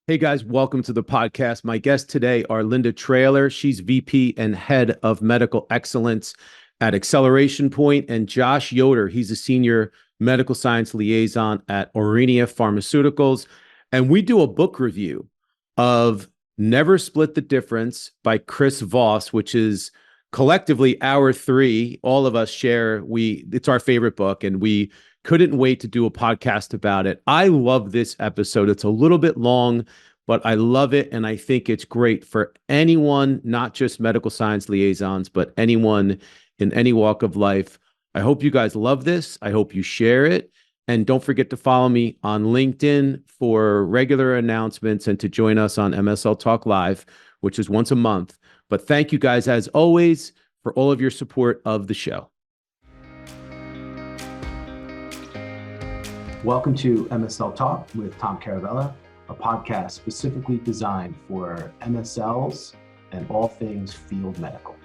Hey guys, welcome to the podcast. My guests today are Linda Traylor. She's VP and Head of Medical Excellence at Acceleration Point, and Josh Yoder. He's a Senior Medical Science Liaison at Aurinia Pharmaceuticals. And we do a book review of Never Split the Difference by Chris Voss, which is collectively our three. All of us share. It's our favorite book, and we couldn't wait to do a podcast about it. I love this episode. It's a little bit long, but I love it. And I think it's great for anyone, not just medical science liaisons, but anyone in any walk of life. I hope you guys love this. I hope you share it. And don't forget to follow me on LinkedIn for regular announcements and to join us on MSL Talk Live, which is once a month. But thank you guys, as always, for all of your support of the show. Welcome to MSL Talk with Tom Caravela, a podcast specifically designed for MSLs and all things field medical.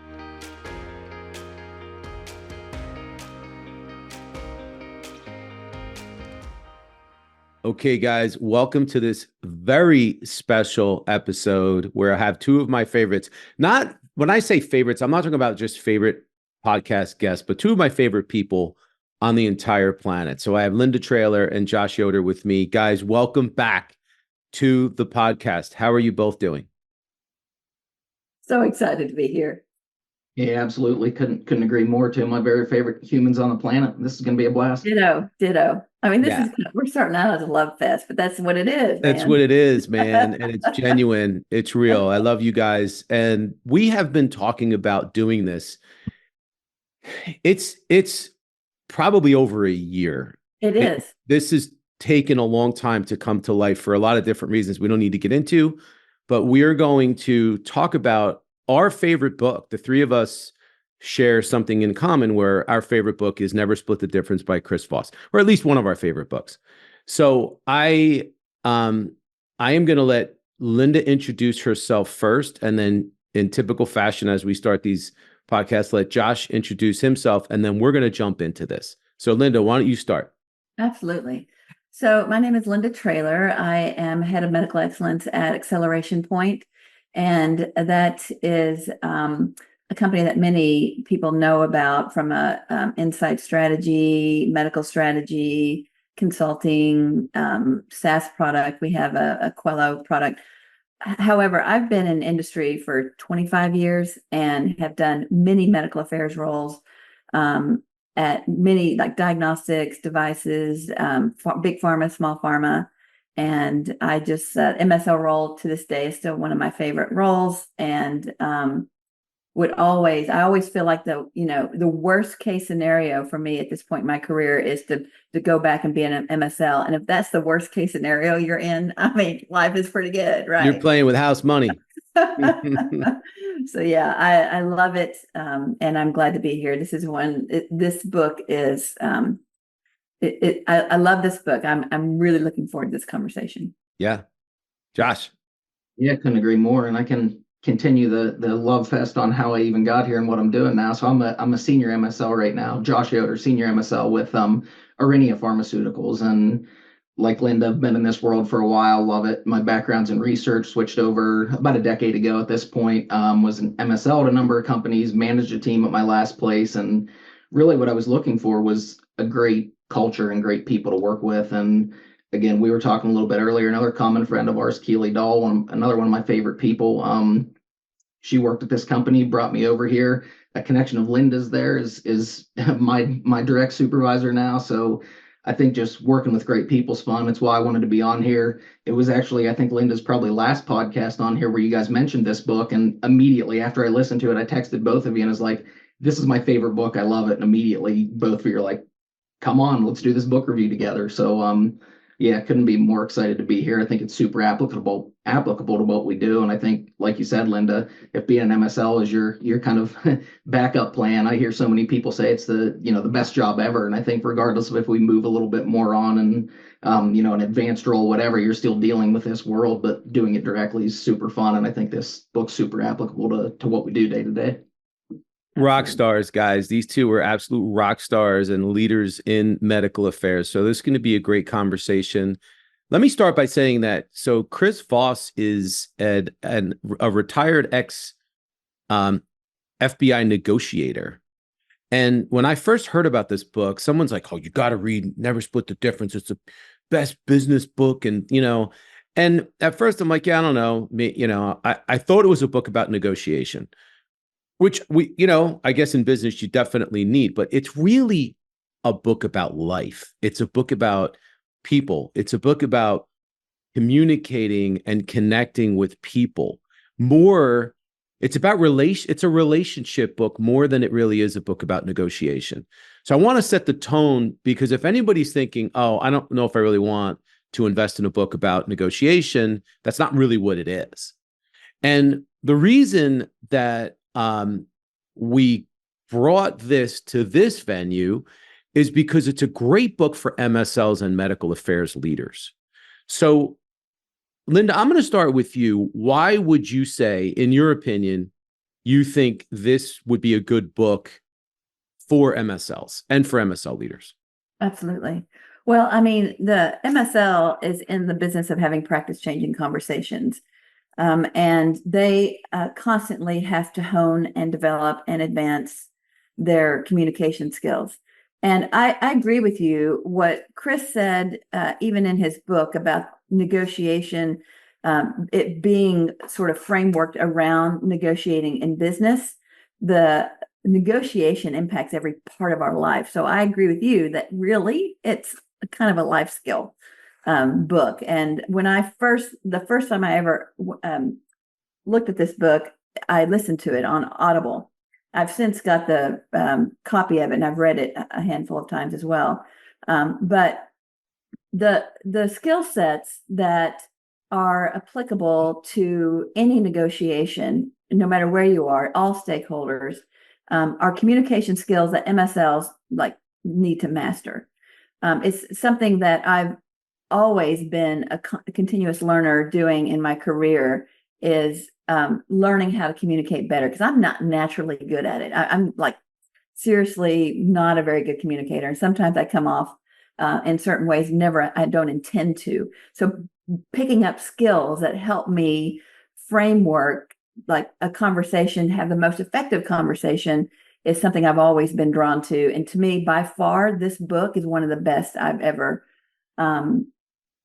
Okay, guys, welcome to this very special episode where I have two of my favorites. Not when I say favorites, I'm not talking about just favorite podcast guests, but two of my favorite people on the entire planet. So I have Linda Traylor and Josh Yoder with me. Guys, welcome back to the podcast. How are you both doing? So excited to be here. Yeah, absolutely. Couldn't agree more. To my very favorite humans on the planet. This is going to be a blast. Ditto. I mean, we're starting out as a love fest, but that's what it is. That's what it is, man. And it's genuine. It's real. I love you guys. And we have been talking about doing this. It's probably over a year. It is. This has taken a long time to come to life for a lot of different reasons we don't need to get into, but we're going to talk about our favorite book. The three of us share something in common where our favorite book is Never Split the Difference by Chris Voss, or at least one of our favorite books. So I am going to let Linda introduce herself first, and then in typical fashion, as we start these podcasts, let Josh introduce himself, and then we're going to jump into this. So Linda, why don't you start? Absolutely. So my name is Linda Traylor. I am Head of Medical Excellence at Acceleration Point, and that is a company that many people know about from a insight strategy, medical strategy, consulting, SaaS product. We have a Quello product. However, I've been in industry for 25 years and have done many medical affairs roles at many like diagnostics, devices, big pharma, small pharma. And I just, MSL role to this day is still one of my favorite roles. And I always feel like the worst case scenario for me at this point in my career is to go back and be an MSL. And if that's the worst case scenario you're in, I mean, life is pretty good, right? You're playing with house money. So yeah, I love it. And I'm glad to be here. This book is, I love this book. I'm really looking forward to this conversation. Yeah. Josh. Yeah, couldn't agree more. And I can continue the love fest on how I even got here and what I'm doing now. So I'm a senior MSL right now, Josh Yoder, senior MSL with Aurinia Pharmaceuticals. And like Linda, I've been in this world for a while, love it. My background's in research, switched over about a decade ago at this point, was an MSL at a number of companies, managed a team at my last place. And really what I was looking for was a great culture and great people to work with. And again, we were talking a little bit earlier, another common friend of ours, Keely Dahl, another one of my favorite people. She worked at this company, brought me over here. A connection of Linda's there is my direct supervisor now. So I think just working with great people is fun. It's why I wanted to be on here. It was actually, I think Linda's probably last podcast on here where you guys mentioned this book. And immediately after I listened to it, I texted both of you and was like, this is my favorite book. I love it. And immediately both of you are like, come on, let's do this book review together. So yeah, couldn't be more excited to be here. I think it's super applicable to what we do. And I think, like you said, Linda, if being an MSL is your kind of backup plan, I hear so many people say it's the best job ever. And I think regardless of if we move a little bit more on and an advanced role, whatever, you're still dealing with this world, but doing it directly is super fun. And I think this book's super applicable to what we do day to day. Rock stars, guys. These two were absolute rock stars and leaders in medical affairs. So this is going to be a great conversation. Let me start by saying that. So Chris Voss is a retired ex FBI negotiator. And when I first heard about this book, someone's like, "Oh, you got to read Never Split the Difference. It's the best business book." And, and at first I'm like, yeah, I don't know. I thought it was a book about negotiation, which I guess in business you definitely need, but it's really a book about life. It's a book about people. It's a book about communicating and connecting with people more. It's about it's a relationship book more than it really is a book about negotiation. So I want to set the tone, because if anybody's thinking, oh, I don't know if I really want to invest in a book about negotiation, that's not really what it is. And the reason that we brought this to this venue is because it's a great book for MSLs and medical affairs leaders. So Linda, I'm going to start with you. Why would you say, in your opinion, you think this would be a good book for MSLs and for MSL leaders? Absolutely. Well, I mean, the MSL is in the business of having practice-changing conversations, and they constantly have to hone and develop and advance their communication skills. And I agree with you. What Chris said, even in his book about negotiation, it being sort of frameworked around negotiating in business, the negotiation impacts every part of our life. So I agree with you that really it's kind of a life skill book. And when the first time I ever looked at this book, I listened to it on Audible. I've since got the copy of it, and I've read it a handful of times as well. But the skill sets that are applicable to any negotiation, no matter where you are, all stakeholders, are communication skills that MSLs need to master. It's something that I've always been a continuous learner doing in my career, is learning how to communicate better, because I'm not naturally good at it. I'm seriously not a very good communicator. And sometimes I come off in certain ways, I don't intend to. So picking up skills that help me framework a conversation, have the most effective conversation, is something I've always been drawn to. And to me, by far, this book is one of the best I've ever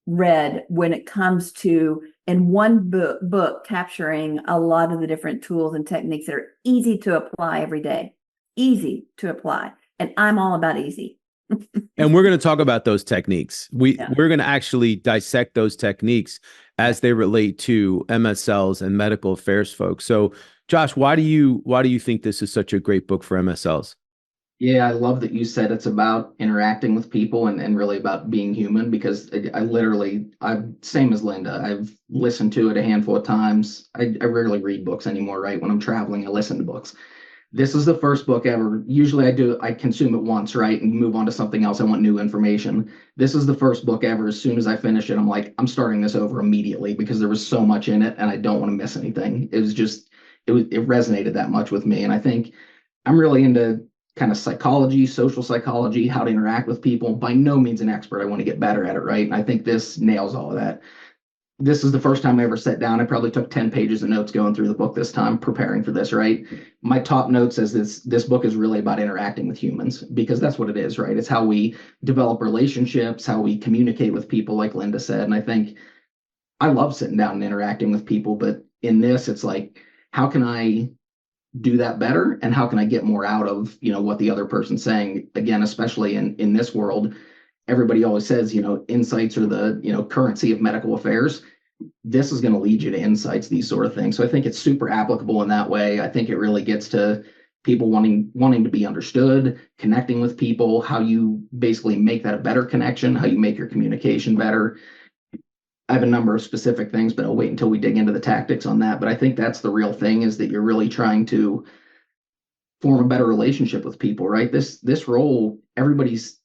read when it comes to, in one book, capturing a lot of the different tools and techniques that are easy to apply every day. Easy to apply. And I'm all about easy. And we're going to talk about those techniques. We're going to actually dissect those techniques as they relate to MSLs and medical affairs folks. So, Josh, why do you think this is such a great book for MSLs? Yeah, I love that you said it's about interacting with people and really about being human, because I'm same as Linda. I've listened to it a handful of times. I rarely read books anymore, right? When I'm traveling, I listen to books. This is the first book ever. Usually I consume it once, right? And move on to something else. I want new information. This is the first book ever. As soon as I finish it, I'm like, I'm starting this over immediately, because there was so much in it and I don't want to miss anything. It resonated that much with me. And I think I'm really into kind of psychology, social psychology, how to interact with people. By no means an expert. I want to get better at it, right? And I think this nails all of that. This is the first time I ever sat down. I probably took 10 pages of notes going through the book this time, preparing for this, right? My top note says this book is really about interacting with humans, because that's what it is, right? It's how we develop relationships, how we communicate with people, like Linda said. And I think I love sitting down and interacting with people, but in this, it's like, how can I do that better? And how can I get more out of, what the other person's saying? Again, especially in this world, everybody always says, insights are the, currency of medical affairs. This is going to lead you to insights, these sort of things. So I think it's super applicable in that way. I think it really gets to people wanting to be understood, connecting with people, how you basically make that a better connection, how you make your communication better. I have a number of specific things, but I'll wait until we dig into the tactics on that. But I think that's the real thing, is that you're really trying to form a better relationship with people, right? This role, everybody's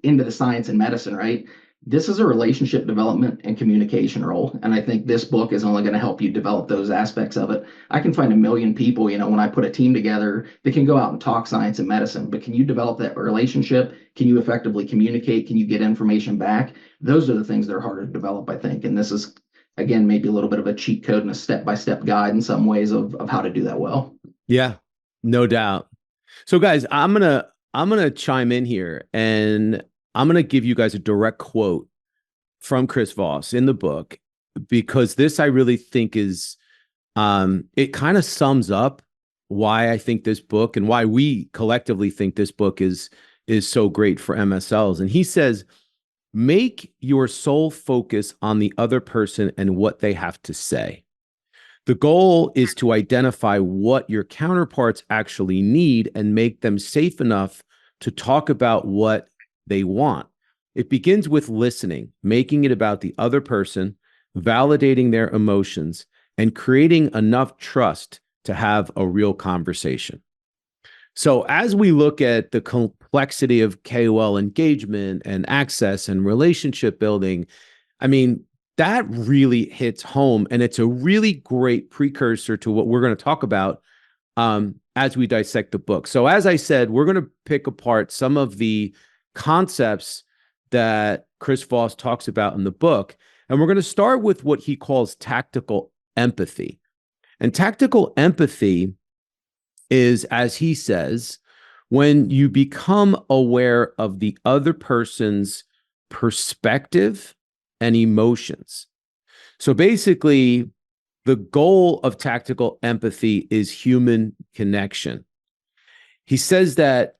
into the science and medicine, right? This is a relationship development and communication role. And I think this book is only going to help you develop those aspects of it. I can find a million people, you know, when I put a team together, they can go out and talk science and medicine, but can you develop that relationship? Can you effectively communicate? Can you get information back? Those are the things that are harder to develop, I think. And this is, again, maybe a little bit of a cheat code and a step-by-step guide in some ways of how to do that well. Yeah, no doubt. So guys, I'm gonna chime in here, and I'm gonna give you guys a direct quote from Chris Voss in the book, because this I really think is it kind of sums up why I think this book and why we collectively think this book is so great for MSLs. And he says, make your sole focus on the other person and what they have to say. The goal is to identify what your counterparts actually need and make them safe enough to talk about what they want. It begins with listening, making it about the other person, validating their emotions, and creating enough trust to have a real conversation. So as we look at the complexity of KOL engagement and access and relationship building, I mean, that really hits home, and it's a really great precursor to what we're going to talk about as we dissect the book. So as I said, we're going to pick apart some of the concepts that Chris Voss talks about in the book, and we're going to start with what he calls tactical empathy. And tactical empathy is, as he says, when you become aware of the other person's perspective and emotions. So basically, the goal of tactical empathy is human connection. He says that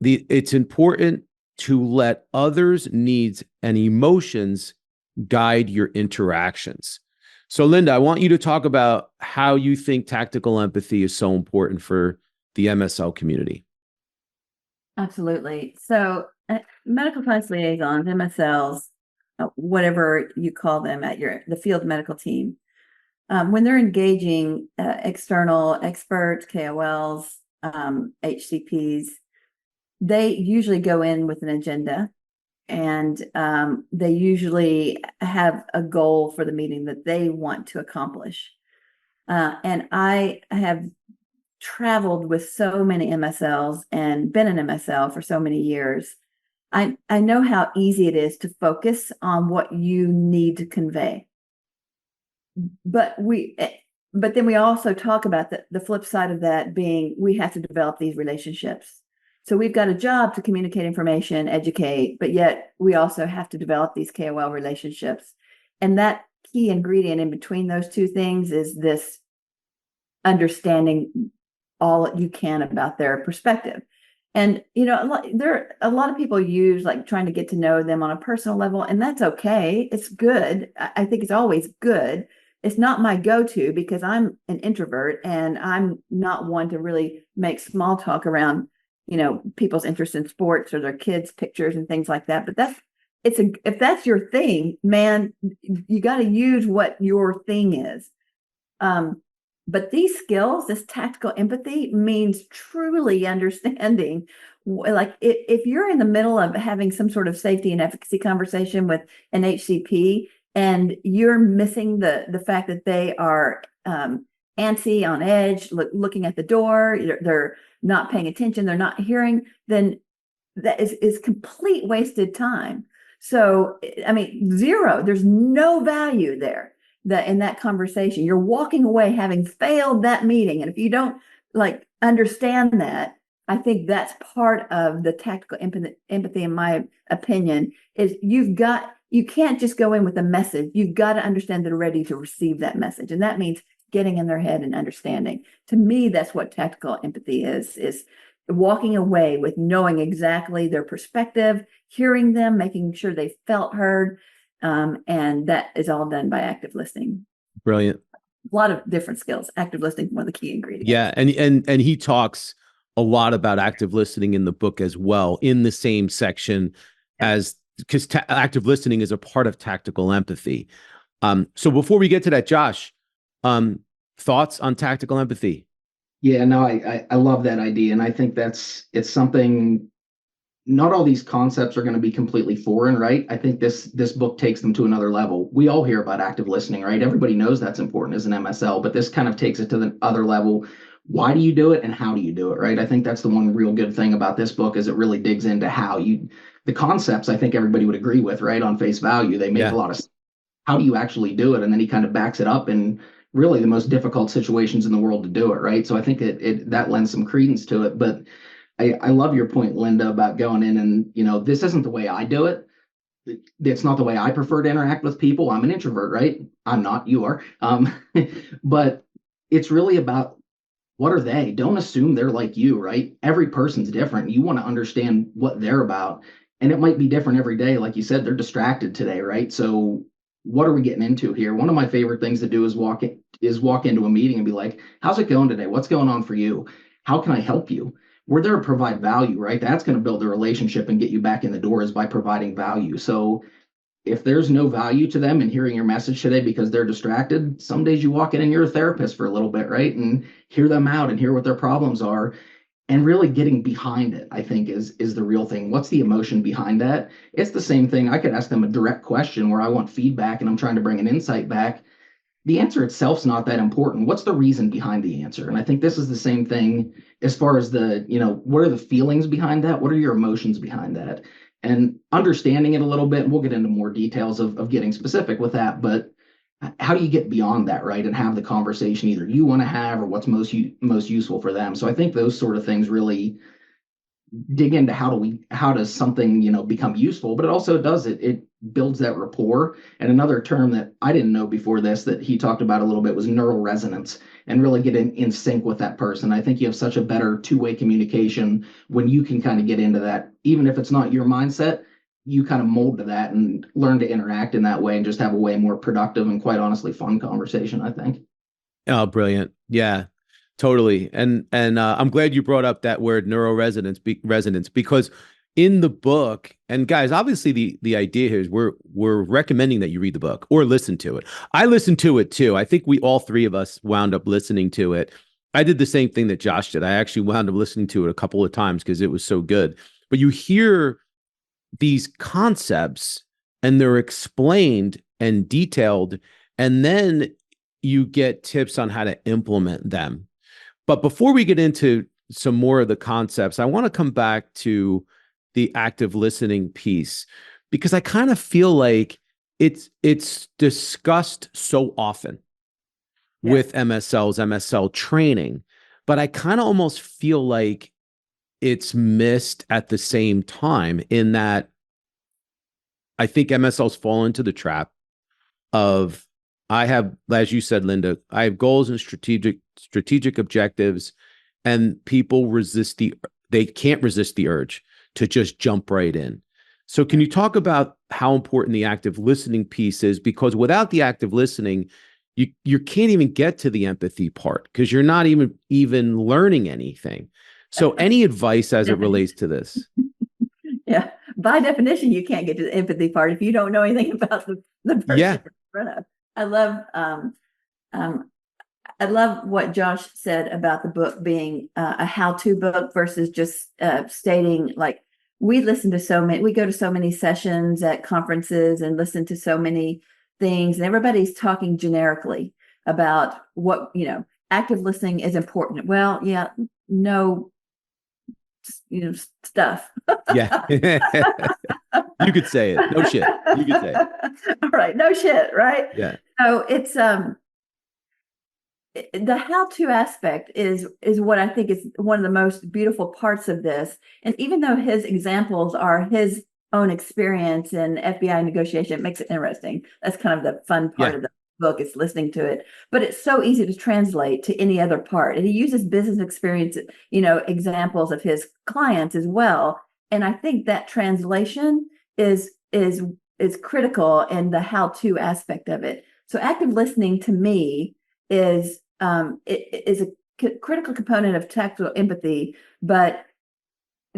it's important to let others' needs and emotions guide your interactions. So Linda, I want you to talk about how you think tactical empathy is so important for the MSL community. Absolutely. So medical science liaisons, MSLs, whatever you call them at the field medical team, when they're engaging external experts, KOLs, HCPs, they usually go in with an agenda, and they usually have a goal for the meeting that they want to accomplish. And I have traveled with so many MSLs and been an MSL for so many years. I know how easy it is to focus on what you need to convey. But then we also talk about the flip side of that being we have to develop these relationships. So we've got a job to communicate information, educate, but yet we also have to develop these KOL relationships. And that key ingredient in between those two things is this understanding all you can about their perspective. And, you know, a lot of people use like trying to get to know them on a personal level, and that's okay. It's good. I think it's always good. It's not my go-to because I'm an introvert and I'm not one to really make small talk around, you know, people's interest in sports or their kids' pictures and things like that. But if that's your thing, man, you got to use what your thing is. But these skills, this tactical empathy, means truly understanding. Like if you're in the middle of having some sort of safety and efficacy conversation with an HCP and you're missing the fact that they are antsy, on edge, looking at the door, they're not paying attention, they're not hearing, then that is complete wasted time. So, I mean, zero, there's no value there. That in that conversation, you're walking away having failed that meeting. And if you don't like understand that, I think that's part of the tactical empathy, in my opinion, is you can't just go in with a message. You've got to understand they're ready to receive that message. And that means getting in their head and understanding. To me, that's what tactical empathy is walking away with knowing exactly their perspective, hearing them, making sure they felt heard. And that is all done by active listening. Brilliant. A lot of different skills. Active listening, one of the key ingredients. Yeah, and he talks a lot about active listening in the book as well, in the same section as because active listening is a part of tactical empathy. So before we get to that, Josh, thoughts on tactical empathy? Yeah, no, I love that idea, and I think it's something not all these concepts are going to be completely foreign, right? I think this book takes them to another level. We all hear about active listening, right? Everybody knows that's important as an MSL, but this kind of takes it to the other level. Why do you do it and how do you do it, right? I think that's the one real good thing about this book is it really digs into the concepts I think everybody would agree with, right? On face value, they make a lot of sense. How do you actually do it? And then he kind of backs it up in really the most difficult situations in the world to do it, right? So I think that lends some credence to it. But I love your point, Linda, about going in and, this isn't the way I do it. It's not the way I prefer to interact with people. I'm an introvert, right? I'm not, you are. But it's really about what are they? Don't assume they're like you, right? Every person's different. You want to understand what they're about. And it might be different every day. Like you said, they're distracted today, right? So what are we getting into here? One of my favorite things to do is walk into a meeting and be like, how's it going today? What's going on for you? How can I help you? We're there to provide value, right? That's going to build a relationship and get you back in the door is by providing value. So if there's no value to them in hearing your message today because they're distracted, some days you walk in and you're a therapist for a little bit, right? And hear them out and hear what their problems are. And really getting behind it, I think, is the real thing. What's the emotion behind that? It's the same thing. I could ask them a direct question where I want feedback and I'm trying to bring an insight back. The answer itself's not that important. What's the reason behind the answer? And I think this is the same thing as far as what are the feelings behind that? What are your emotions behind that? And understanding it a little bit, and we'll get into more details of getting specific with that, but how do you get beyond that, right? And have the conversation either you want to have or what's most useful for them. So I think those sort of things really dig into how does something, become useful, but it also it builds that rapport. And another term that I didn't know before this that he talked about a little bit was neural resonance and really get in sync with that person. I think you have such a better two-way communication when you can kind of get into that, even if it's not your mindset, you kind of mold to that and learn to interact in that way and just have a way more productive and quite honestly fun conversation, I think. Oh, brilliant. Yeah, totally. And I'm glad you brought up that word resonance because in the book, and guys, obviously the idea here is we're recommending that you read the book or listen to it. I listened to it too. I think we all three of us wound up listening to it. I did the same thing that Josh did. I actually wound up listening to it a couple of times because it was so good. But you hear these concepts and they're explained and detailed, and then you get tips on how to implement them. But before we get into some more of the concepts, I want to come back to the active listening piece because I kind of feel like it's discussed so often with MSLs, MSL training, but I kind of almost feel like it's missed at the same time in that I think MSLs fall into the trap of I have, as you said, Linda, I have goals and strategic objectives, and people they can't resist the urge to just jump right in. So can you talk about how important the active listening piece is? Because without the active listening, you can't even get to the empathy part because you're not even learning anything. So any advice as it relates to this? Yeah. By definition, you can't get to the empathy part if you don't know anything about the person in front of. I love what Josh said about the book being a how-to book versus just stating like we go to so many sessions at conferences and listen to so many things, and everybody's talking generically about what, active listening is important. Well, yeah, no, stuff. Yeah. You could say it. No shit. You could say it. All right. No shit. Right. Yeah. So it's, the how-to aspect is what I think is one of the most beautiful parts of this. And even though his examples are his own experience in FBI negotiation, it makes it interesting. That's kind of the fun part of the book is listening to it. But it's so easy to translate to any other part. And he uses business experience, examples of his clients as well. And I think that translation is critical in the how-to aspect of it. So active listening to me is it is a critical component of tactile empathy, but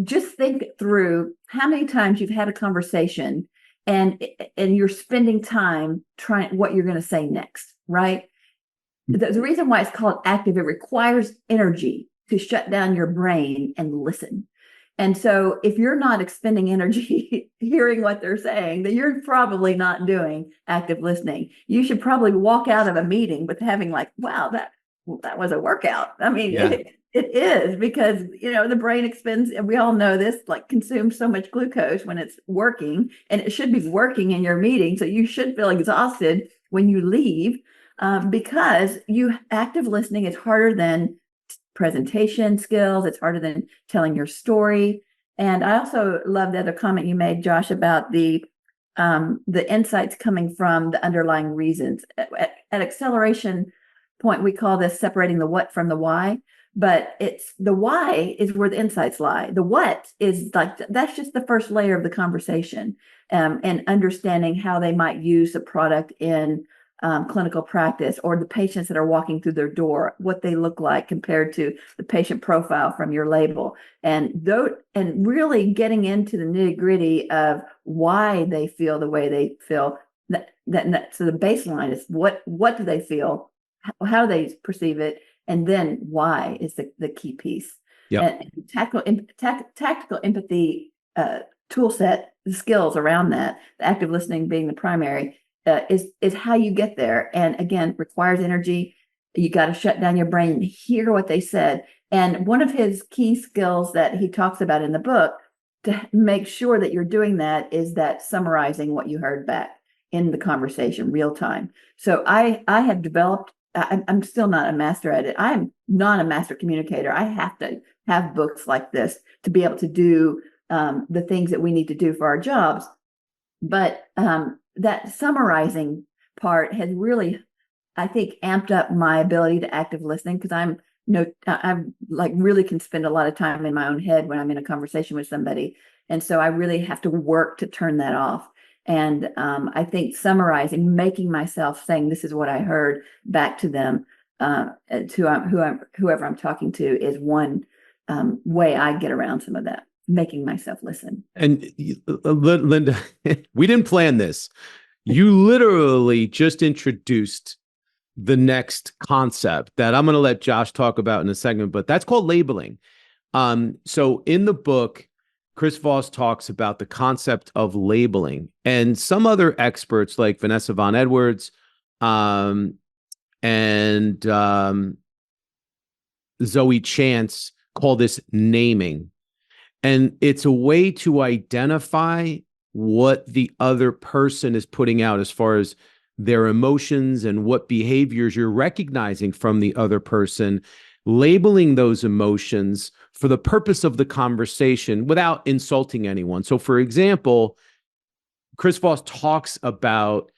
just think through how many times you've had a conversation and you're spending time trying what you're going to say next, right? The reason why it's called active, it requires energy to shut down your brain and listen. And so if you're not expending energy hearing what they're saying, then you're probably not doing active listening. You should probably walk out of a meeting with having like, wow, that was a workout. I mean, Yeah. it is, because, the brain expends, and we all know this, like, consumes so much glucose when it's working, and it should be working in your meeting. So you should feel exhausted when you leave, because active listening is harder than presentation skills. It's harder than telling your story. And I also love the other comment you made, Josh, about the insights coming from the underlying reasons. At Acceleration Point, we call this separating the what from the why. But it's the why is where the insights lie. The what is like, that's just the first layer of the conversation, and understanding how they might use the product in clinical practice, or the patients that are walking through their door, what they look like compared to the patient profile from your label. And really getting into the nitty gritty of why they feel the way they feel. So the baseline is what do they feel? How do they perceive it? And then why is the key piece. Yep. And tactical empathy tool set, the skills around that, the active listening being the primary, is how you get there. And again, requires energy. You got to shut down your brain and hear what they said. And one of his key skills that he talks about in the book to make sure that you're doing that is that summarizing what you heard back in the conversation, real time. So I have developed, I'm still not a master at it. I'm not a master communicator. I have to have books like this to be able to do the things that we need to do for our jobs. But that summarizing part has really, I think, amped up my ability to active listening, because I'm like really can spend a lot of time in my own head when I'm in a conversation with somebody. And so I really have to work to turn that off. And I think summarizing, making myself saying, this is what I heard back to them, to whoever I'm talking to, is one way I get around some of that, making myself listen. And Linda, we didn't plan this. You literally just introduced the next concept that I'm going to let Josh talk about in a segment, but that's called labeling. So in the book, Chris Voss talks about the concept of labeling, and some other experts like Vanessa Von Edwards and Zoe Chance call this naming. And it's a way to identify what the other person is putting out as far as their emotions and what behaviors you're recognizing from the other person, labeling those emotions for the purpose of the conversation without insulting anyone. So, for example, Chris Voss talks about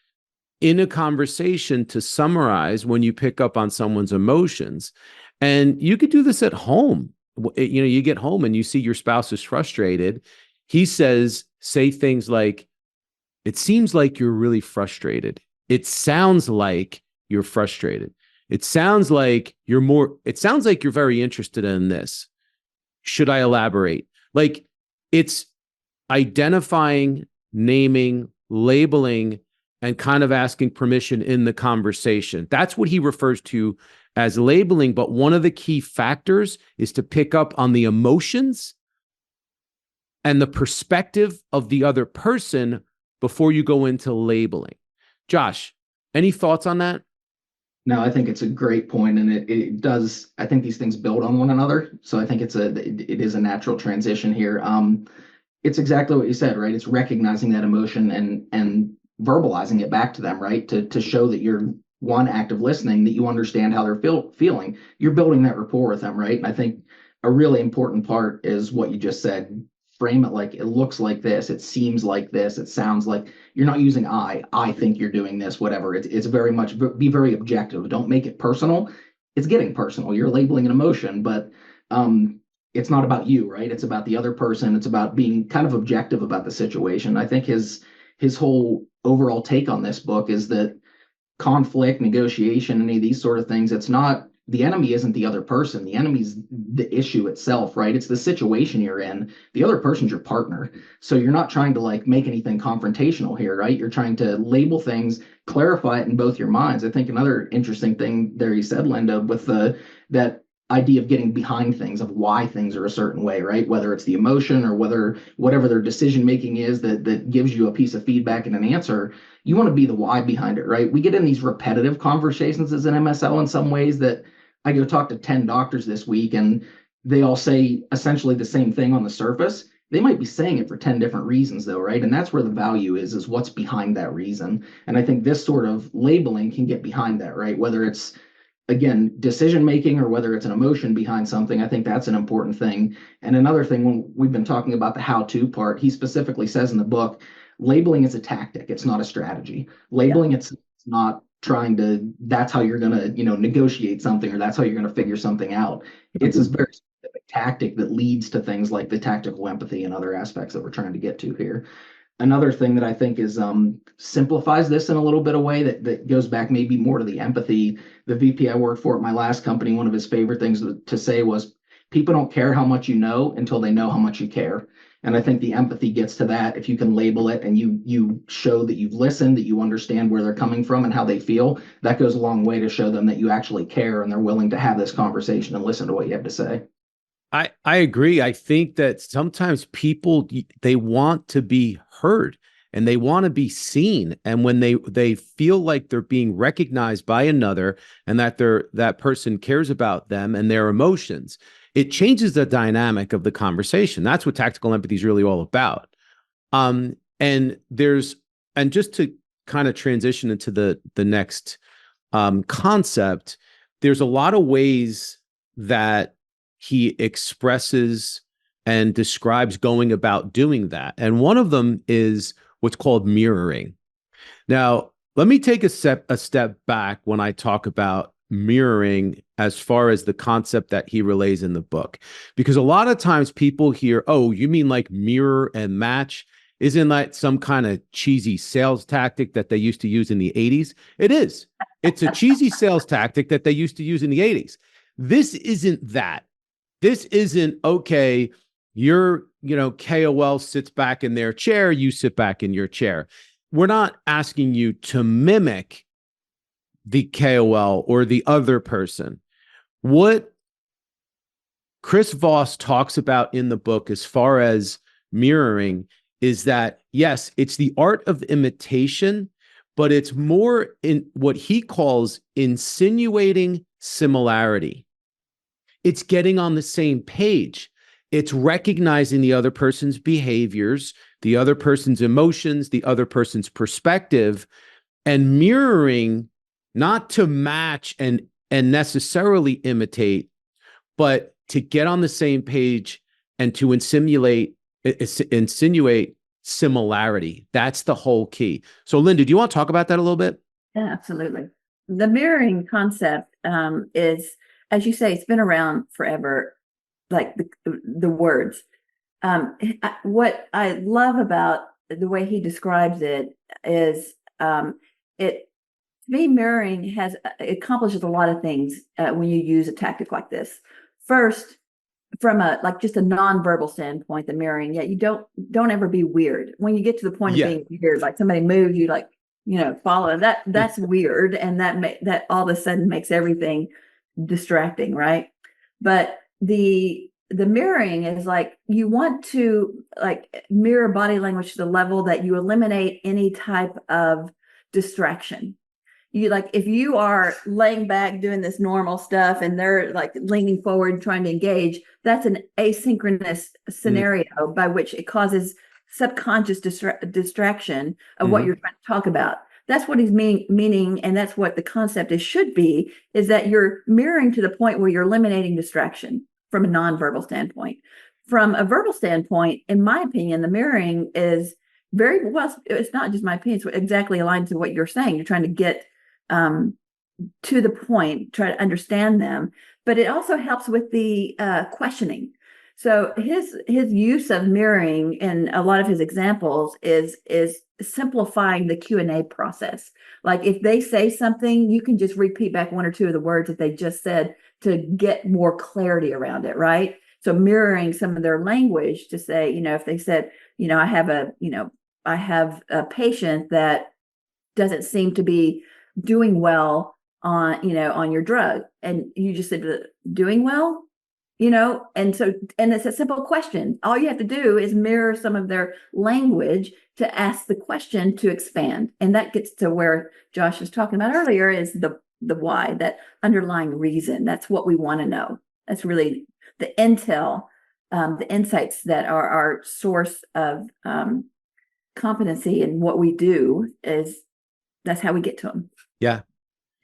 in a conversation to summarize when you pick up on someone's emotions. And you could do this at home. You get home and you see your spouse is frustrated. He says, say things like, it seems like you're really frustrated. It sounds like you're frustrated. It sounds like you're very interested in this. Should I elaborate? Like, it's identifying, naming, labeling, and kind of asking permission in the conversation. That's what he refers to as labeling. But one of the key factors is to pick up on the emotions and the perspective of the other person before you go into labeling. Josh, any thoughts on that? No, I think it's a great point, and it does. I think these things build on one another, so I think it is a natural transition here. It's exactly what you said, right? It's recognizing that emotion and verbalizing it back to them, right? To show that you're active listening, that you understand how they're feeling. You're building that rapport with them, right? And I think a really important part is what you just said. Frame it like, it looks like this, it seems like this, it sounds like. You're not using I think you're doing this, whatever. It's very much, be very objective. Don't make it personal. It's getting personal. You're labeling an emotion, but it's not about you, right? It's about the other person. It's about being kind of objective about the situation. I think his whole overall take on this book is that conflict, negotiation, any of these sort of things, it's not, the enemy isn't the other person. The enemy's the issue itself, right? It's the situation you're in. The other person's your partner. So you're not trying to like make anything confrontational here, right? You're trying to label things, clarify it in both your minds. I think another interesting thing there you said, Linda, with that idea of getting behind things, of why things are a certain way, right? Whether it's the emotion or whatever their decision making is that gives you a piece of feedback and an answer, you want to be the why behind it, right? We get in these repetitive conversations as an MSL in some ways that I go talk to 10 doctors this week and they all say essentially the same thing on the surface. They might be saying it for 10 different reasons though, right? And that's where the value is what's behind that reason. And I think this sort of labeling can get behind that, right? Whether it's again, decision making or whether it's an emotion behind something, I think that's an important thing. And another thing, when we've been talking about the how-to part, he specifically says in the book, labeling is a tactic. It's not a strategy. Labeling it's not trying to, that's how you're going to, negotiate something or that's how you're going to figure something out. It's this very specific tactic that leads to things like the tactical empathy and other aspects that we're trying to get to here. Another thing that I think is simplifies this in a little bit of way that goes back maybe more to the empathy. The VP I worked for at my last company, one of his favorite things to say was, people don't care how much you know until they know how much you care. And I think the empathy gets to that. If you can label it and you show that you've listened, that you understand where they're coming from and how they feel, that goes a long way to show them that you actually care and they're willing to have this conversation and listen to what you have to say. I agree. I think that sometimes people, they want to be heard and they want to be seen. And when they feel like they're being recognized by another and that that person cares about them and their emotions, it changes the dynamic of the conversation. That's what tactical empathy is really all about. And just to kind of transition into the next concept, there's a lot of ways that he expresses and describes going about doing that. And one of them is what's called mirroring. Now, let me take a step back when I talk about mirroring as far as the concept that he relays in the book. Because a lot of times people hear, oh, you mean like mirror and match? Isn't that some kind of cheesy sales tactic that they used to use in the 80s? It is. It's a cheesy sales tactic that they used to use in the 80s. This isn't that. This isn't, okay, your, KOL sits back in their chair, you sit back in your chair. We're not asking you to mimic the KOL or the other person. What Chris Voss talks about in the book as far as mirroring is that, yes, it's the art of imitation, but it's more in what he calls insinuating similarity. It's getting on the same page. It's recognizing the other person's behaviors, the other person's emotions, the other person's perspective, and mirroring, not to match and necessarily imitate, but to get on the same page and to insinuate similarity. That's the whole key. So, Linda, do you want to talk about that a little bit? Yeah, absolutely. The mirroring concept is, as you say, it's been around forever, like the words. What I love about the way he describes it is to me, mirroring accomplishes a lot of things when you use a tactic like this. First, from just a nonverbal standpoint, the mirroring, you don't ever be weird. When you get to the point of being weird, like somebody moves, you follow that's weird, and that all of a sudden makes everything distracting, right? But the mirroring is like, you want to mirror body language to the level that you eliminate any type of distraction. If you are laying back doing this normal stuff and they're leaning forward trying to engage, that's an asynchronous scenario by which it causes subconscious distraction of what you're trying to talk about. That's what he's meaning, and that's what the concept should be, is that you're mirroring to the point where you're eliminating distraction from a nonverbal standpoint. From a verbal standpoint, in my opinion, the mirroring is very well, it's not just my opinion, it's exactly aligned to what you're saying. You're trying to get to the point, try to understand them, but it also helps with the questioning. So his use of mirroring in a lot of his examples is simplifying the Q&A process. Like if they say something, you can just repeat back one or two of the words that they just said to get more clarity around it, right? So mirroring some of their language to say, if they said, I have a patient that doesn't seem to be doing well on your drug. And you just said, doing well, and it's a simple question. All you have to do is mirror some of their language to ask the question to expand. And that gets to where Josh was talking about earlier, is the why, that underlying reason. That's what we want to know. That's really the intel, the insights that are our source of competency in what we do. That's how we get to them. Yeah.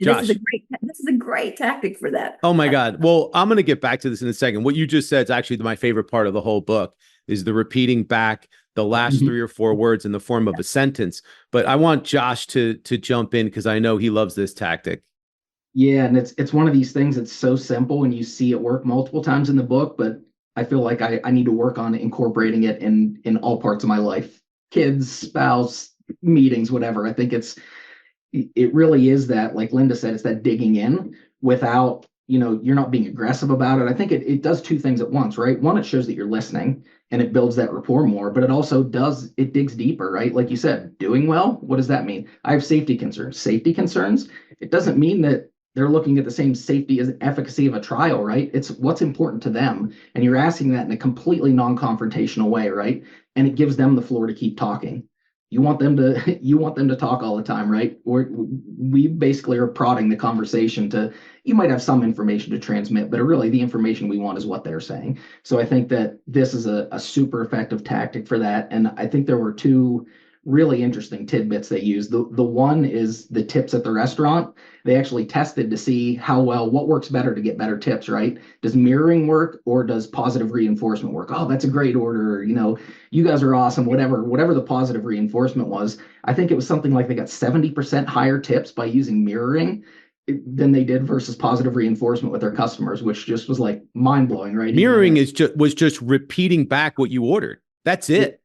Josh. This is a great tactic for that. Oh my God. Well, I'm going to get back to this in a second. What you just said is actually my favorite part of the whole book, is the repeating back the last 3 or 4 words in the form of a sentence. But I want Josh to jump in, because I know he loves this tactic. Yeah, and it's one of these things that's so simple and you see it work multiple times in the book, but I feel like I need to work on incorporating it in all parts of my life. Kids, spouse, meetings, whatever. I think it really is that, like Linda said, it's that digging in without, you're not being aggressive about it. I think it does 2 things at once, right? One, it shows that you're listening and it builds that rapport more, but it digs deeper, right? Like you said, doing well, what does that mean? I have safety concerns. Safety concerns, it doesn't mean that they're looking at the same safety as efficacy of a trial, right? It's what's important to them. And you're asking that in a completely non-confrontational way, right? And it gives them the floor to keep talking. You want them to talk all the time, right? We basically are prodding the conversation you might have some information to transmit, but really the information we want is what they're saying. So I think that this is a super effective tactic for that. And I think there were 2 really interesting tidbits they used. The one is the tips at the restaurant. They actually tested to see what works better to get better tips, right? Does mirroring work, or does positive reinforcement work? Oh, that's a great order. You guys are awesome, whatever the positive reinforcement was. I think it was something like they got 70% higher tips by using mirroring than they did versus positive reinforcement with their customers, which just was like mind blowing, right? Mirroring was just repeating back what you ordered. That's it.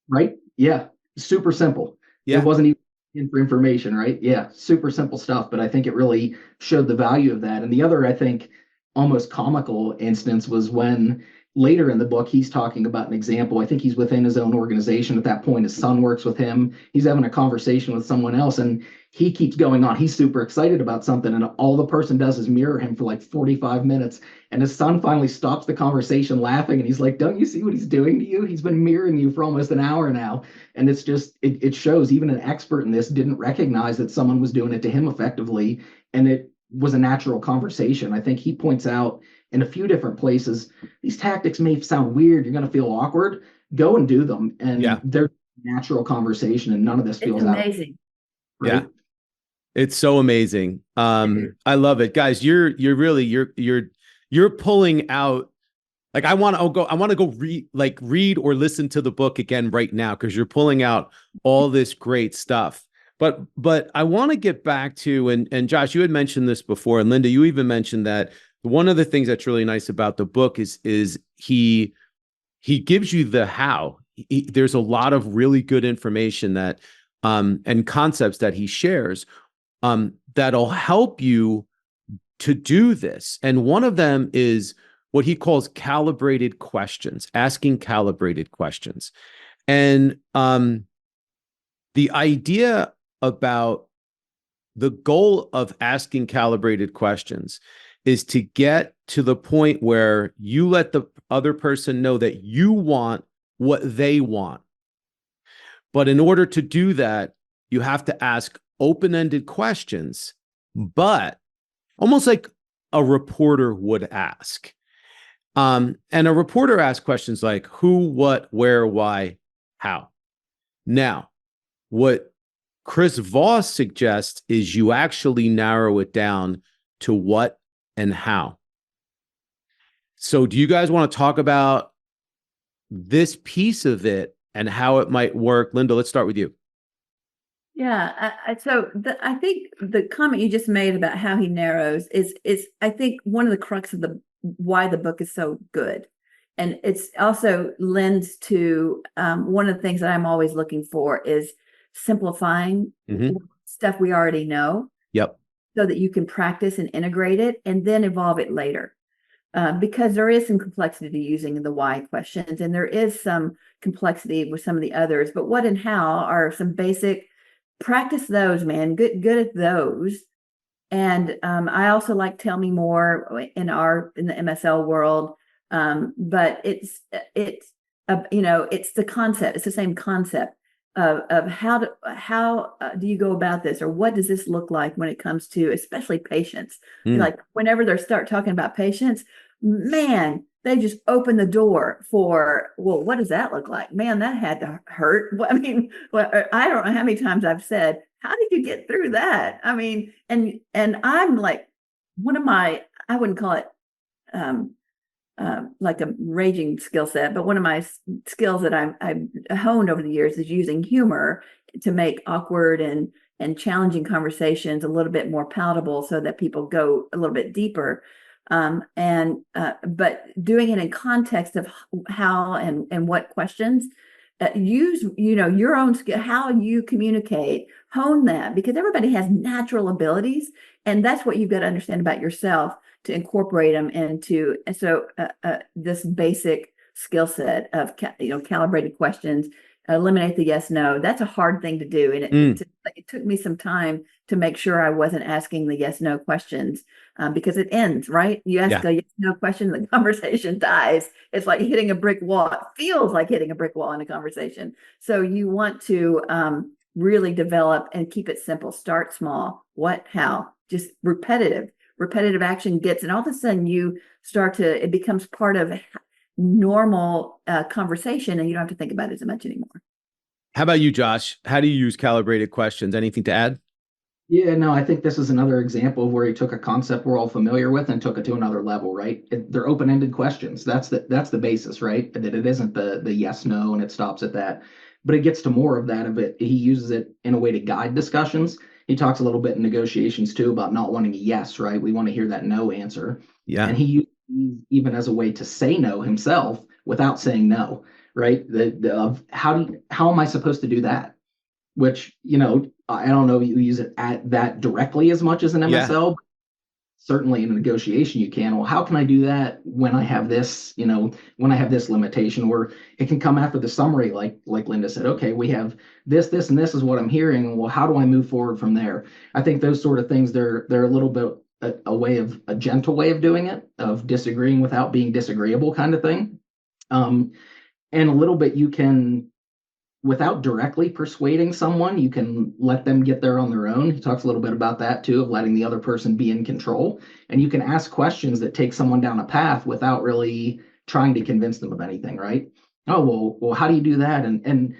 Right? Yeah. Super simple. Yeah. It wasn't even in for information, right? Yeah, super simple stuff, but I think it really showed the value of that. And the other, I think, almost comical instance was when later in the book, he's talking about an example. I think he's within his own organization at that point. His son works with him. He's having a conversation with someone else, and he keeps going on. He's super excited about something, and all the person does is mirror him for like 45 minutes. And his son finally stops the conversation laughing, and he's like, "Don't you see what he's doing to you? He's been mirroring you for almost an hour now." And it's just, it shows even an expert in this didn't recognize that someone was doing it to him effectively, and it was a natural conversation. I think he points out in a few different places, these tactics may sound weird. You're going to feel awkward. Go and do them. And they're natural conversation, and none of this feels amazing. Right? Yeah. It's so amazing. I love it, guys. You're pulling out, like, I want to go read or listen to the book again right now, because you're pulling out all this great stuff. But I want to get back to, and Josh, you had mentioned this before, and Linda, you even mentioned that one of the things that's really nice about the book is he gives you the how. There's a lot of really good information that and concepts that he shares that'll help you to do this. And one of them is what he calls calibrated questions, asking calibrated questions. And the idea about the goal of asking calibrated questions is to get to the point where you let the other person know that you want what they want. But in order to do that, you have to ask open-ended questions, but almost like a reporter would ask. And a reporter asks questions like who, what, where, why, how. Now, what Chris Voss suggests is you actually narrow it down to what and how. So do you guys want to talk about this piece of it and how it might work? Linda, let's start with you. Yeah. I think the comment you just made about how he narrows is I think one of the crux of why the book is so good. And it's also lends to one of the things that I'm always looking for is simplifying stuff we already know. Yep. So that you can practice and integrate it and then evolve it later. Because there is some complexity to using the why questions, and there is some complexity with some of the others, but what and how are some basic, practice those, man, good at those. And I also like Tell Me More in the MSL world. But it's it's the concept. It's the same concept of how do you go about this, or what does this look like when it comes to especially patients? Like whenever they start talking about patients, man, they just open the door for, well, what does that look like? Man, that had to hurt. I mean, I don't know how many times I've said, how did you get through that? I mean, and I'm like, I wouldn't call it like a raging skill set, but one of my skills that I've honed over the years is using humor to make awkward and challenging conversations a little bit more palatable, so that people go a little bit deeper. But doing it in context of how and what questions. Use your own skill, how you communicate, hone that, because everybody has natural abilities, and that's what you've got to understand about yourself to incorporate them into this basic skill set of calibrated questions. Eliminate the yes no. That's a hard thing to do, and it took me some time to make sure I wasn't asking the yes no questions, because it ends, right. You ask a yes no question, the conversation dies. It's like hitting a brick wall. It feels like hitting a brick wall in a conversation. So you want to really develop and keep it simple. Start small. What, how, just repetitive action gets, and all of a sudden it becomes part of normal conversation, and you don't have to think about it as much anymore. How about you, Josh? How do you use calibrated questions? Anything to add? Yeah, no, I think this is another example of where he took a concept we're all familiar with and took it to another level, right? They're open-ended questions. That's the basis, right? That it isn't the yes, no, and it stops at that. But it gets to more of that of it. He uses it in a way to guide discussions. He talks a little bit in negotiations too about not wanting a yes, right? We want to hear that no answer. Yeah. And he uses even as a way to say no himself without saying no, right? How am I supposed to do that? Which, I don't know if you use it at that directly as much as an MSL, but certainly in a negotiation you can. Well, how can I do that when I have this, when I have this limitation? Or it can come after the summary, like Linda said, okay, we have this, and this is what I'm hearing. Well, how do I move forward from there? I think those sort of things, they're a little bit a gentle way of doing it, of disagreeing without being disagreeable kind of thing. And a little bit you can, without directly persuading someone, you can let them get there on their own. He talks a little bit about that too, of letting the other person be in control. And you can ask questions that take someone down a path without really trying to convince them of anything, right? Oh, well, how do you do that? And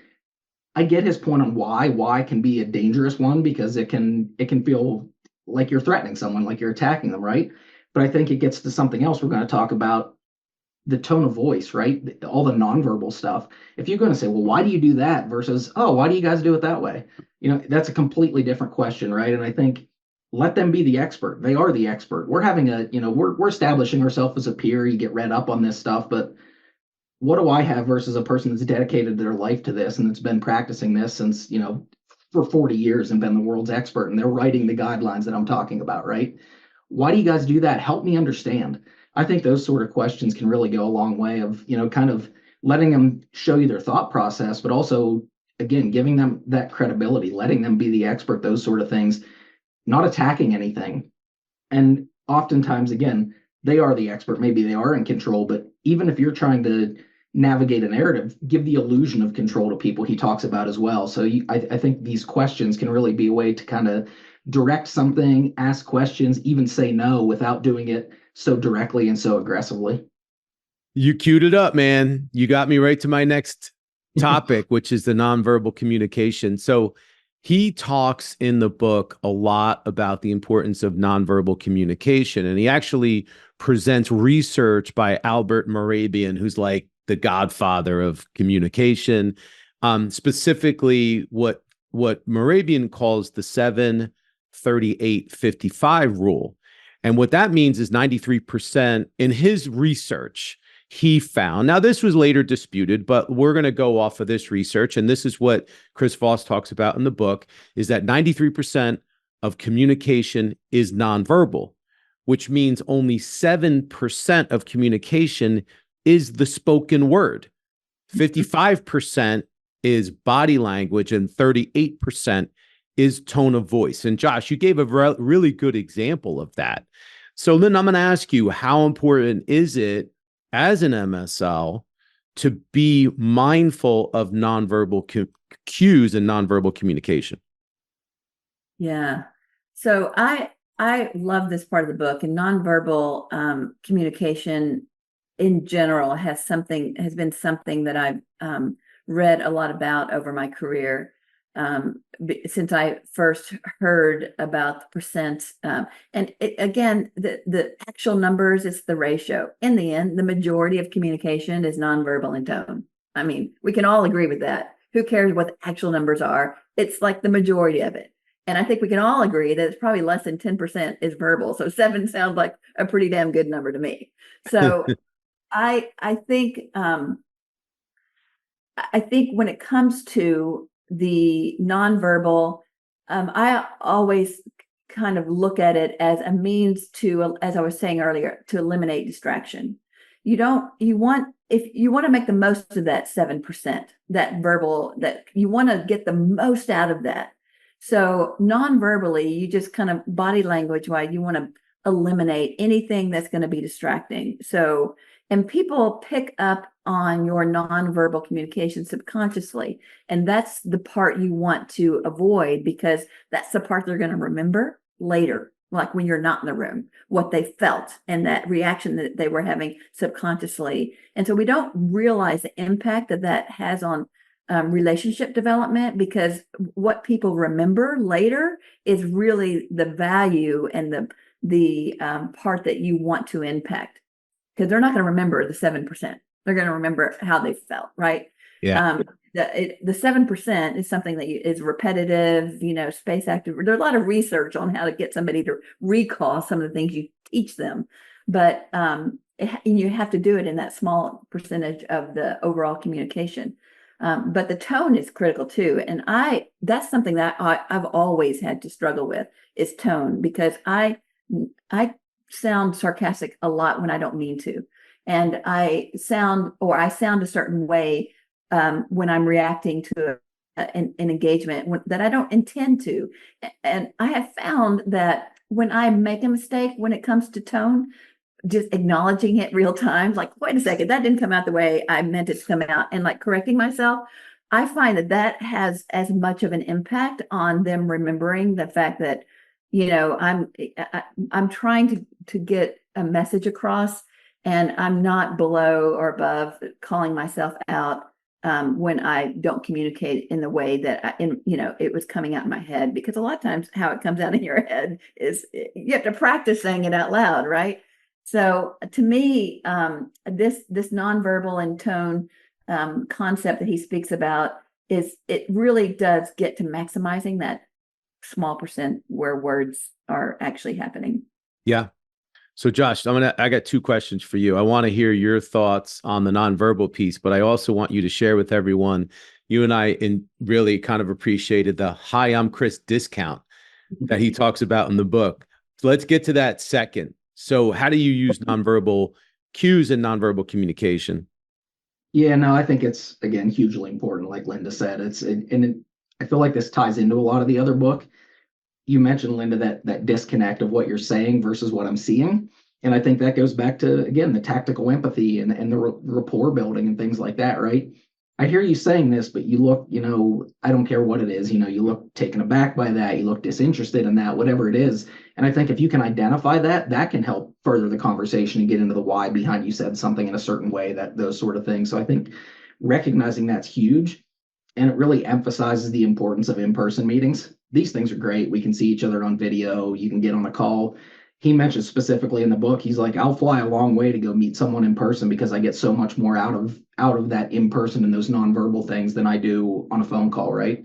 I get his point on why can be a dangerous one, because it can feel like you're threatening someone, like you're attacking them, right? But I think it gets to something else we're going to talk about, the tone of voice, right? All the nonverbal stuff. If you're going to say, well, why do you do that versus, oh, why do you guys do it that way? That's a completely different question, right? And I think let them be the expert. They are the expert. We're having we're establishing ourselves as a peer. You get read up on this stuff, but what do I have versus a person that's dedicated their life to this and that's been practicing this since, for 40 years and been the world's expert, and they're writing the guidelines that I'm talking about, right? Why do you guys do that? Help me understand. I think those sort of questions can really go a long way of, kind of letting them show you their thought process, but also, again, giving them that credibility, letting them be the expert, those sort of things, not attacking anything. And oftentimes, again, they are the expert. Maybe they are in control, but even if you're trying to navigate a narrative, give the illusion of control to people, he talks about as well. So I think these questions can really be a way to kind of direct something, ask questions, even say no without doing it so directly and so aggressively. You queued it up, man. You got me right to my next topic, which is the nonverbal communication. So he talks in the book a lot about the importance of nonverbal communication. And he actually presents research by Albert Mehrabian, who's like the godfather of communication, specifically what Mehrabian calls the 7-38-55 rule. And what that means is 93% in his research he found. Now, this was later disputed, but we're going to go off of this research. And this is what Chris Voss talks about in the book, is that 93% of communication is nonverbal, which means only 7% of communication is the spoken word. 55% is body language and 38% is tone of voice. And Josh, you gave a really good example of that. So Lynn, I'm going to ask you, how important is it as an MSL to be mindful of nonverbal cues and nonverbal communication? Yeah. So I love this part of the book, and nonverbal communication in general has been something that I've read a lot about over my career, since I first heard about the percent. Again, the actual numbers is the ratio. In the end, the majority of communication is nonverbal in tone. I mean, we can all agree with that. Who cares what the actual numbers are? It's like the majority of it. And I think we can all agree that it's probably less than 10% is verbal. So 7 sounds like a pretty damn good number to me. So I think when it comes to the nonverbal, I always kind of look at it as a means to, as I was saying earlier, to eliminate distraction. If you want to make the most of that 7%, that verbal, that you want to get the most out of that. So non-verbally, you just kind of body language wise, you want to eliminate anything that's going to be distracting. So, and people pick up on your non-verbal communication subconsciously. And that's the part you want to avoid, because that's the part they're going to remember later, like when you're not in the room, what they felt and that reaction that they were having subconsciously. And so we don't realize the impact that has on relationship development, because what people remember later is really the value and the part that you want to impact, because they're not going to remember the 7%. They're going to remember how they felt, right? Yeah. The 7% is something that is repetitive, space active. There's a lot of research on how to get somebody to recall some of the things you teach them, but you have to do it in that small percentage of the overall communication. But the tone is critical too. And that's something that I've always had to struggle with, is tone, because I sound sarcastic a lot when I don't mean to. And I sound a certain way when I'm reacting to an engagement that I don't intend to. And I have found that when I make a mistake, when it comes to tone, just acknowledging it real time, like, wait a second, that didn't come out the way I meant it to come out, and like correcting myself, I find that has as much of an impact on them remembering the fact that, I'm trying to get a message across, and I'm not below or above calling myself out when I don't communicate in the way that it was coming out in my head, because a lot of times how it comes out in your head is you have to practice saying it out loud, right? So to me, this nonverbal and tone concept that he speaks about it really does get to maximizing that small percent where words are actually happening. Yeah. So Josh, I got 2 questions for you. I want to hear your thoughts on the nonverbal piece, but I also want you to share with everyone, you and I really kind of appreciated the "Hi, I'm Chris" discount that he talks about in the book. So let's get to that second. So how do you use nonverbal cues and nonverbal communication? Yeah, no, I think it's, again, hugely important. Like Linda said, I feel like this ties into a lot of the other book. You mentioned, Linda, that disconnect of what you're saying versus what I'm seeing. And I think that goes back to, again, the tactical empathy and the rapport building and things like that, right? I hear you saying this, but you look, I don't care what it is, you look taken aback by that, you look disinterested in that, whatever it is. And I think if you can identify that can help further the conversation and get into the why behind you said something in a certain way, those sort of things. So I think recognizing that's huge. And it really emphasizes the importance of in-person meetings. These things are great. We can see each other on video. You can get on a call. He mentions specifically in the book, he's like, I'll fly a long way to go meet someone in person, because I get so much more out of that in person and those nonverbal things than I do on a phone call, right?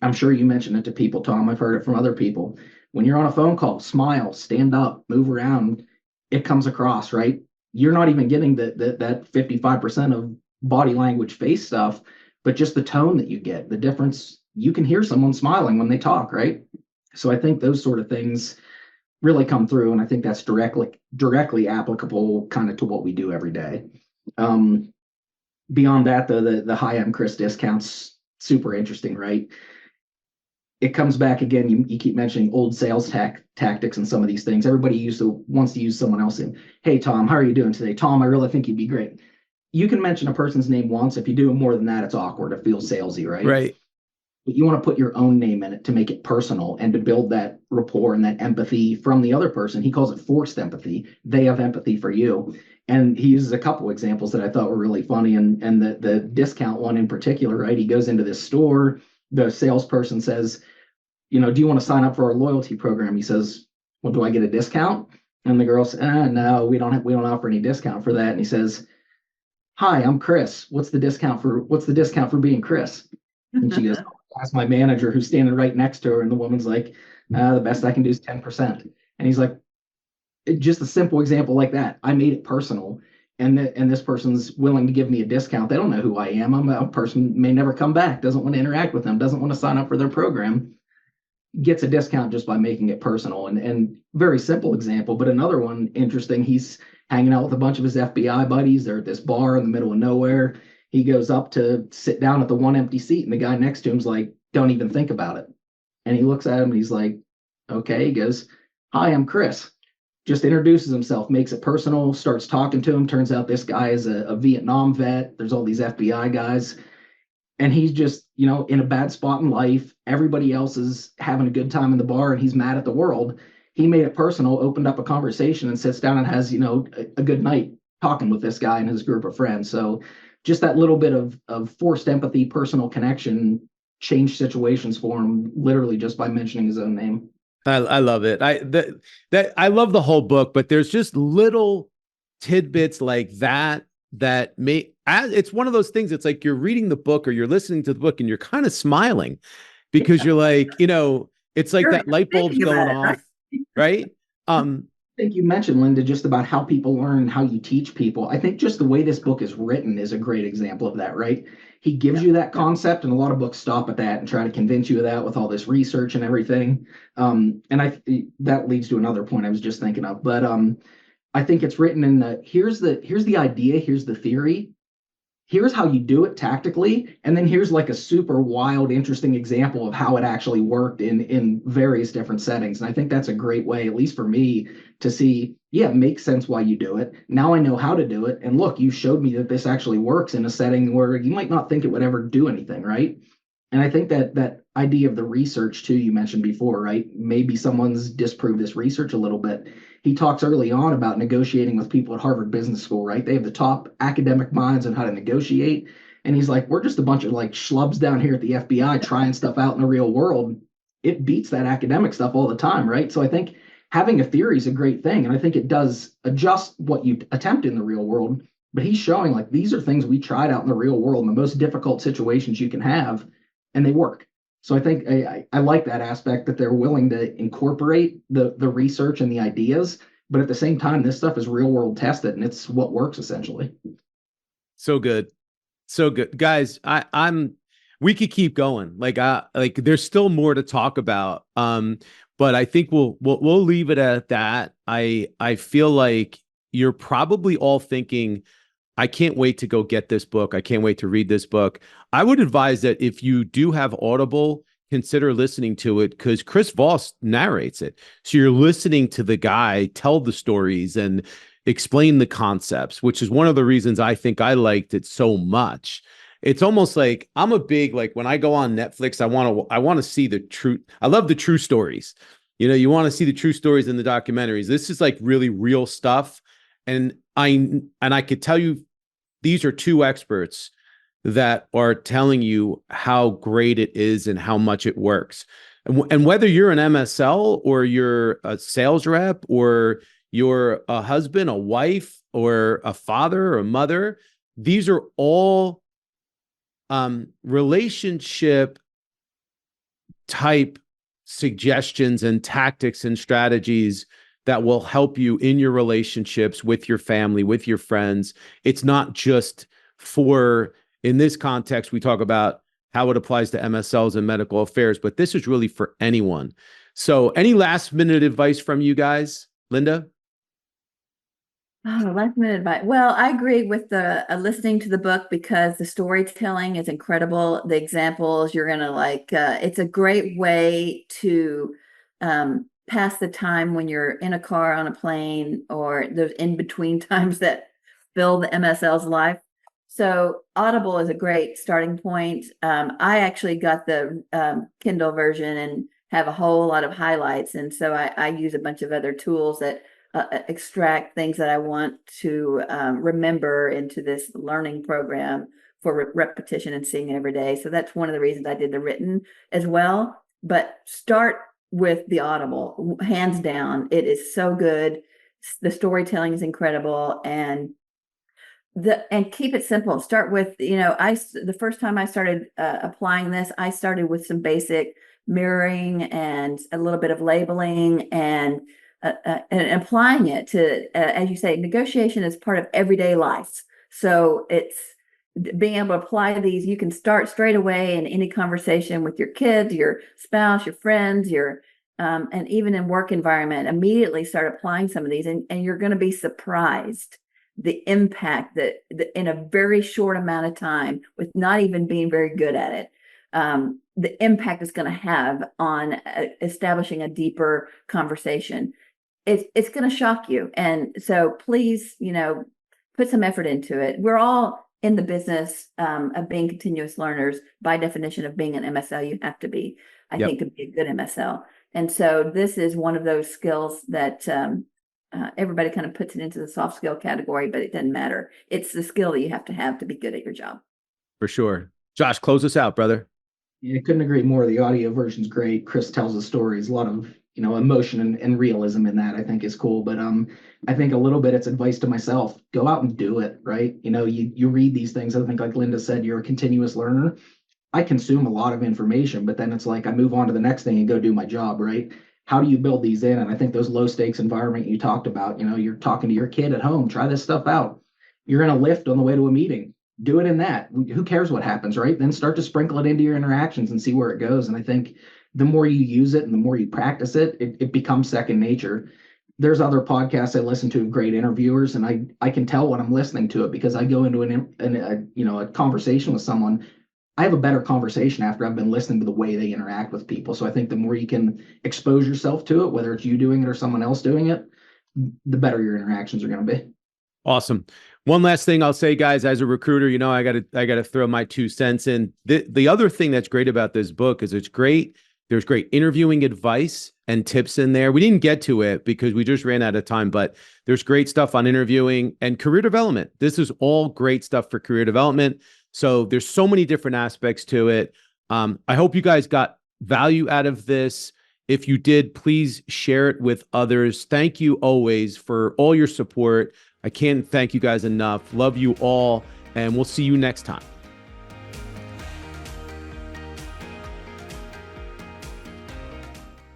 I'm sure you mentioned it to people, Tom. I've heard it from other people. When you're on a phone call, smile, stand up, move around. It comes across, right? You're not even getting that 55% of body language face stuff, but just the tone that you get, the difference. You can hear someone smiling when they talk, right? So I think those sort of things really come through, and I think that's directly applicable kind of to what we do every day. Beyond that, the "Hi, I'm Chris" discounts, super interesting, right? it comes back again. You keep mentioning old sales tactics and some of these things. Everybody wants to use someone else in. Hey, Tom, how are you doing today? Tom, I really think you'd be great. You can mention a person's name once. If you do it more than that, it's awkward. It feels salesy, right? Right. But you want to put your own name in it to make it personal and to build that rapport and that empathy from the other person. He calls it forced empathy. They have empathy for you. And he uses a couple examples that I thought were really funny. And the discount one in particular, right? He goes into this store. The salesperson says, do you want to sign up for our loyalty program? He says, well, do I get a discount? And the girl says, no, we don't offer any discount for that. And he says, hi, I'm Chris. What's the discount for being Chris? And she goes, ask my manager who's standing right next to her. And the woman's like, the best I can do is 10%. And he's like, just a simple example like that. I made it personal. And this person's willing to give me a discount. They don't know who I am. I'm a person may never come back, doesn't want to interact with them, doesn't want to sign up for their program, gets a discount just by making it personal. And very simple example, but another one interesting. He's hanging out with a bunch of his FBI buddies. They're at this bar in the middle of nowhere. He goes up to sit down at the one empty seat, and the guy next to him's like, don't even think about it. And he looks at him and he's like, okay. He goes, hi, I'm Chris. Just introduces himself, makes it personal, starts talking to him. Turns out this guy is a Vietnam vet. There's all these FBI guys. And he's just, in a bad spot in life. Everybody else is having a good time in the bar and he's mad at the world. He made it personal, opened up a conversation and sits down and has, a good night talking with this guy and his group of friends. So just that little bit of forced empathy, personal connection, changed situations for him, literally just by mentioning his own name. I love it. I love the whole book, but there's just little tidbits like that it's one of those things. It's like you're reading the book or you're listening to the book and you're kind of smiling because you're like, it's like that light bulb's going off, right? I think you mentioned, Linda, just about how people learn and how you teach people. I think just the way this book is written is a great example of that, right? He gives you that concept, and a lot of books stop at that and try to convince you of that with all this research and everything. And that leads to another point I was just thinking of. But I think it's written in here's the idea, here's the theory, here's how you do it tactically, and then here's like a super wild, interesting example of how it actually worked in various different settings. And I think that's a great way, at least for me, to see, yeah, it makes sense why you do it. Now I know how to do it. And look, you showed me that this actually works in a setting where you might not think it would ever do anything, right? And I think that idea of the research too, you mentioned before, right? Maybe someone's disproved this research a little bit. He talks early on about negotiating with people at Harvard Business School, right? They have the top academic minds on how to negotiate. And he's like, we're just a bunch of like schlubs down here at the FBI trying stuff out in the real world. It beats that academic stuff all the time, right? So I think having a theory is a great thing. And I think it does adjust what you attempt in the real world. But he's showing like these are things we tried out in the real world in the most difficult situations you can have, and they work. So I think I like that aspect that they're willing to incorporate the research and the ideas, but at the same time, this stuff is real world tested and it's what works essentially. So good. So good. Guys, we could keep going. Like there's still more to talk about. But I think we'll leave it at that. I feel like you're probably all thinking, I can't wait to go get this book. I can't wait to read this book. I would advise that if you do have Audible, consider listening to it because Chris Voss narrates it. So you're listening to the guy tell the stories and explain the concepts, which is one of the reasons I think I liked it so much. It's almost like I'm a big, like when I go on Netflix, I want to see the truth. I love the true stories. You want to see the true stories in the documentaries. This is like really real stuff. And I could tell you, these are two experts that are telling you how great it is and how much it works. And whether you're an MSL or you're a sales rep or you're a husband, a wife, or a father or a mother, these are all relationship type suggestions and tactics and strategies that will help you in your relationships with your family, with your friends. It's not just in this context, we talk about how it applies to MSLs and medical affairs, but this is really for anyone. So any last minute advice from you guys? Linda? Oh, last minute advice. Well, I agree with the listening to the book because the storytelling is incredible. The examples you're gonna like, it's a great way to pass the time when you're in a car, on a plane, or those in between times that fill the MSL's life. So Audible is a great starting point. I actually got the Kindle version and have a whole lot of highlights, and so I use a bunch of other tools that extract things that I want to remember into this learning program for repetition and seeing it every day. So that's one of the reasons I did the written as well. But start with the Audible, hands down. It is so good. The storytelling is incredible, and keep it simple. Start with, the first time I started applying this, I started with some basic mirroring and a little bit of labeling and applying it to, as you say, negotiation is part of everyday life. So it's being able to apply these. You can start straight away in any conversation with your kids, your spouse, your friends, and even in work environment, immediately start applying some of these, and you're going to be surprised the impact that in a very short amount of time, with not even being very good at it, the impact it's going to have on establishing a deeper conversation. It's going to shock you. And so please, put some effort into it. We're all in the business of being continuous learners. By definition of being an MSL, you have to be, I think, to be a good MSL. And so this is one of those skills that everybody kind of puts it into the soft skill category, but it doesn't matter. It's the skill that you have to be good at your job. For sure. Josh, close us out, brother. Yeah, I couldn't agree more. The audio version's great. Chris tells the stories, a lot of emotion and realism in that. I think is cool. But I think a little bit it's advice to myself. Go out and do it, right? You read these things. I think, like Linda said, you're a continuous learner. I consume a lot of information, but then it's like I move on to the next thing and go do my job, right? How do you build these in? And I think those low stakes environment you talked about, you're talking to your kid at home, try this stuff out. You're in a lift on the way to a meeting. Do it in that. Who cares what happens, right? Then start to sprinkle it into your interactions and see where it goes. And I think the more you use it and the more you practice it, it becomes second nature. There's other podcasts I listen to of great interviewers, and I can tell when I'm listening to it because I go into a conversation with someone. I have a better conversation after I've been listening to the way they interact with people. So I think the more you can expose yourself to it, whether it's you doing it or someone else doing it, the better your interactions are going to be. Awesome. One last thing I'll say, guys, as a recruiter, I gotta throw my 2 cents in. The other thing that's great about this book is it's great. There's great interviewing advice and tips in there. We didn't get to it because we just ran out of time, but there's great stuff on interviewing and career development. This is all great stuff for career development. So there's so many different aspects to it. I hope you guys got value out of this. If you did, please share it with others. Thank you always for all your support. I can't thank you guys enough. Love you all, and we'll see you next time.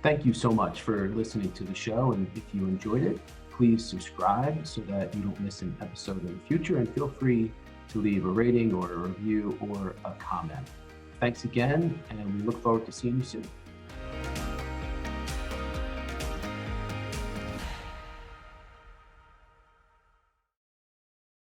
Thank you so much for listening to the show. And if you enjoyed it, please subscribe so that you don't miss an episode in the future. And feel free to leave a rating or a review or a comment. Thanks again, and we look forward to seeing you soon.